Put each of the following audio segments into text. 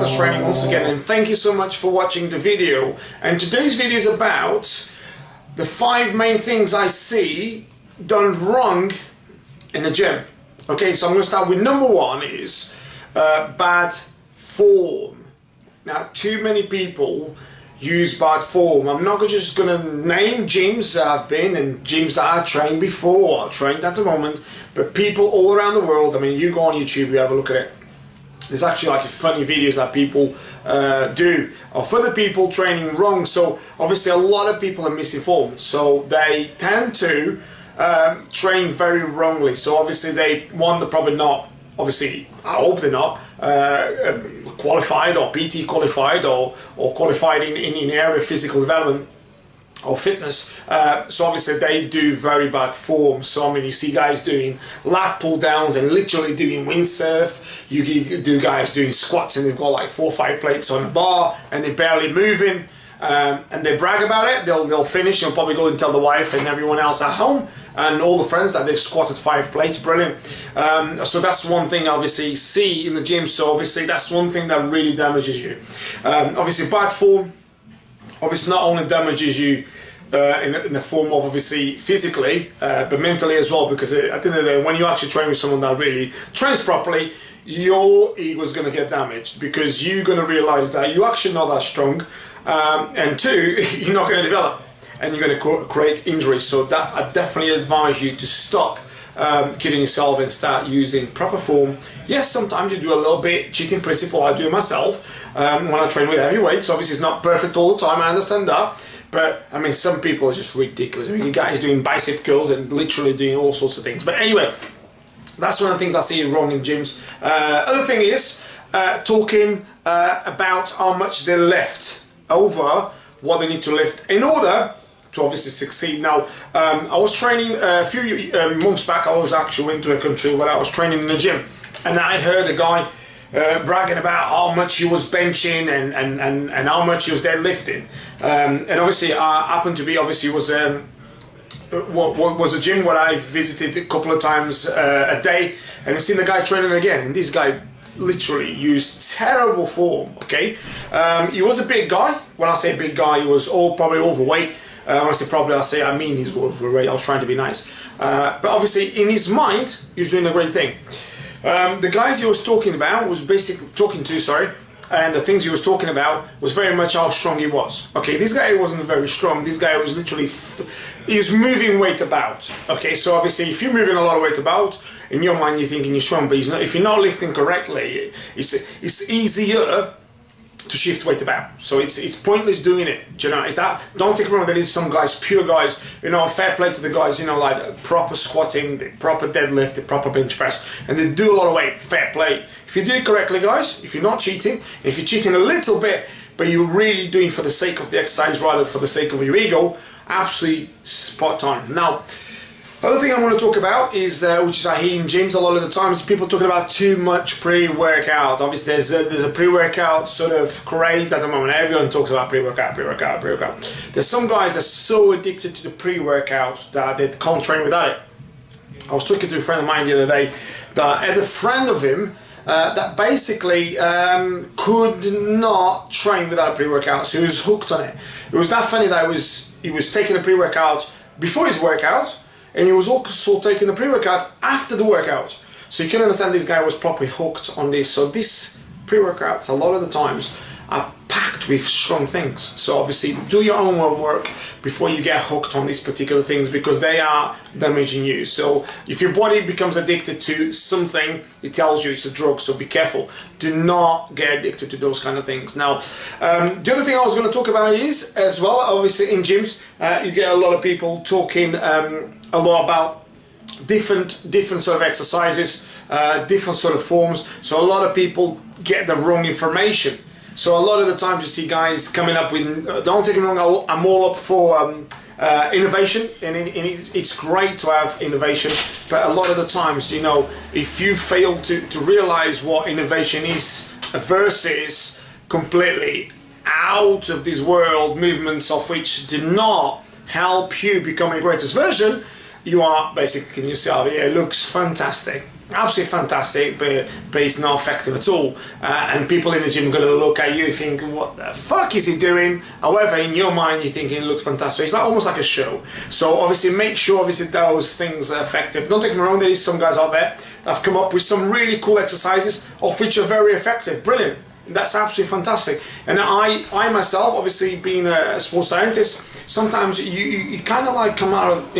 Fitness Training once again, and thank you so much for watching the video. And today's video is about the 5 main things I see done wrong in the gym. Okay, so I'm going to start with number 1 is bad form. Now, too many people use bad form. I'm not just going to name gyms that I've been and gyms that I trained before, or trained at the moment, but people all around the world. I mean, you go on YouTube, you have a look at it. There's actually like funny videos that people do of other people training wrong. So obviously a lot of people are misinformed. So they tend to train very wrongly. So obviously they're probably not, obviously I hope they're not qualified or PT qualified or qualified in the area of physical development or fitness. So obviously they do very bad form. So I mean, you see guys doing lat pull downs and literally doing windsurf. You do guys doing squats and they've got like 4 or 5 plates on the bar and they're barely moving, and they brag about it. They'll finish. They'll probably go and tell the wife and everyone else at home and all the friends that they've squatted 5 plates. Brilliant. So that's one thing obviously see in the gym. So obviously that's one thing that really damages you. Obviously bad form obviously not only damages you in the form of obviously physically, but mentally as well, because at the end of the day, when you actually train with someone that really trains properly, your ego is going to get damaged, because you're going to realize that you're actually not that strong, and 2, you're not going to develop and you're going to create injuries. So that I definitely advise you to stop kidding yourself and start using proper form. Yes, sometimes you do a little bit cheating principle. I do it myself when I train with heavy weights. Obviously it's not perfect all the time, I understand that, but I mean, some people are just ridiculous. I mean, you guys doing bicep curls and literally doing all sorts of things. But anyway, that's one of the things I see wrong in gyms. Other thing is talking about how much they lift over what they need to lift in order to obviously succeed. Now, I was training a few months back. I was actually went to a country where I was training in the gym, and I heard a guy bragging about how much he was benching and how much he was deadlifting. And obviously, I happened to be was a gym where I visited a couple of times a day, and I seen the guy training again, and this guy literally used terrible form. Okay, he was a big guy. When I say big guy, he was probably overweight. When I say probably, I mean he's overweight. I was trying to be nice, but obviously in his mind, he was doing a great thing. The guys he was talking about was basically and the things he was talking about was very much how strong he was. Okay, this guy wasn't very strong. This guy was literally, he was moving weight about. Okay, so obviously if you're moving a lot of weight about, in your mind you're thinking you're strong, but if you're not lifting correctly, it's easier to shift weight about. So it's pointless doing it. Do you know? Don't take me wrong, there is some guys, pure guys, you know, fair play to the guys, you know, like proper squatting, the proper deadlift, the proper bench press, and they do a lot of weight. Fair play. If you do it correctly, guys, if you're not cheating, if you're cheating a little bit, but you're really doing for the sake of the exercise rather than for the sake of your ego, absolutely spot on. Now, other thing I want to talk about is, which is I hear in gyms a lot of the times, people talking about too much pre-workout. Obviously, there's a pre-workout sort of craze at the moment. Everyone talks about pre-workout. There's some guys that are so addicted to the pre-workout that they can't train without it. I was talking to a friend of mine the other day that had a friend of him that basically could not train without a pre-workout, so he was hooked on it. It was that funny that he was taking a pre-workout before his workout, and he was also taking the pre-workout after the workout. So you can understand this guy was properly hooked on this. So these pre-workouts, a lot of the times, are packed with strong things. So obviously do your own homework before you get hooked on these particular things, because they are damaging you. So if your body becomes addicted to something, it tells you it's a drug, so be careful. Do not get addicted to those kind of things. Now, the other thing I was going to talk about is, as well, obviously in gyms, you get a lot of people talking a lot about different sort of exercises, different sort of forms. So a lot of people get the wrong information. So a lot of the times you see guys coming up with, don't take me wrong, I'm all up for innovation, and it's great to have innovation, but a lot of the times, you know, if you fail to realize what innovation is versus completely out of this world movements of which do not help you become a greatest version, you are basically yourself. Yeah, it looks fantastic. absolutely fantastic, but it's not effective at all. And people in the gym are going to look at you and think, what the fuck is he doing? However, in your mind, you're thinking it looks fantastic. It's like, almost like a show. So obviously make sure obviously those things are effective. Don't take me wrong, there is some guys out there that have come up with some really cool exercises, of which are very effective, brilliant. That's absolutely fantastic. And I myself, obviously being a sports scientist, sometimes you kind of like come out of,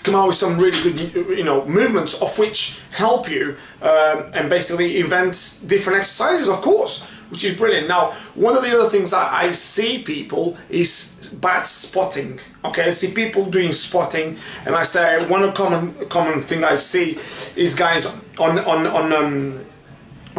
come out with some really good, movements of which help you and basically invent different exercises, of course, which is brilliant. Now, one of the other things that I see people is bad spotting. Okay, I see people doing spotting, and I say one common thing I see is guys on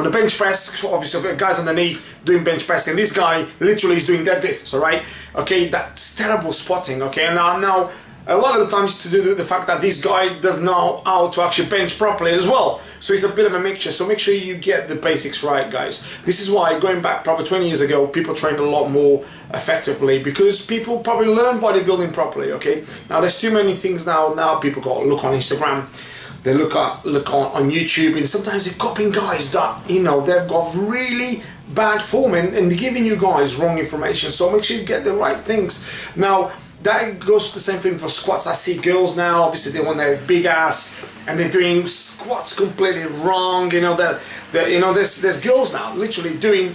the bench press, obviously guys underneath doing bench pressing. This guy literally is doing deadlifts, all right? Okay, that's terrible spotting, okay? And now a lot of the times to do with the fact that this guy doesn't know how to actually bench properly as well. So it's a bit of a mixture. So make sure you get the basics right, guys. This is why, going back probably 20 years ago, people trained a lot more effectively, because people probably learn bodybuilding properly, okay? Now there's too many things now. Now people go look on Instagram, they look on YouTube, and sometimes they're copying guys that, they've got really bad form and giving you guys wrong information. So make sure you get the right things. Now, that goes to the same thing for squats. I see girls now, obviously they want their big ass and they're doing squats completely wrong. There's girls now literally doing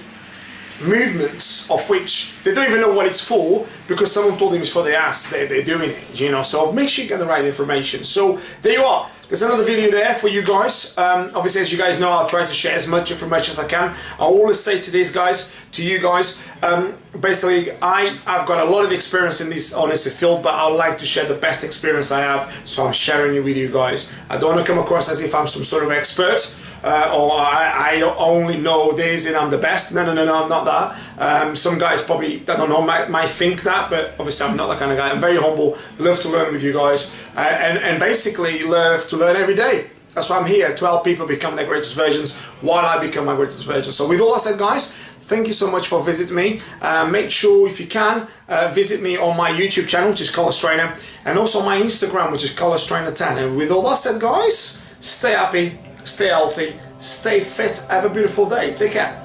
movements of which they don't even know what it's for, because someone told them it's for their ass. They're doing it, so make sure you get the right information. So there you are. There's another video there for you guys. Obviously, as you guys know, I'll try to share as much information as I can. I always say to these guys, to you guys, basically, I've got a lot of experience in this honestly field, but I would like to share the best experience I have, so I'm sharing it with you guys. I don't want to come across as if I'm some sort of expert, or I only know this and I'm the best. No, I'm not that. Some guys probably, I don't know, might think that, but obviously I'm not that kind of guy. I'm very humble, love to learn with you guys, and basically love to learn every day. That's why I'm here, to help people become their greatest versions while I become my greatest version. So with all that said, guys, thank you so much for visiting me. Make sure, if you can, visit me on my YouTube channel, which is Colours Trainer, and also my Instagram, which is Colours Trainer 10. And with all that said, guys, stay happy, stay healthy, stay fit, have a beautiful day. Take care.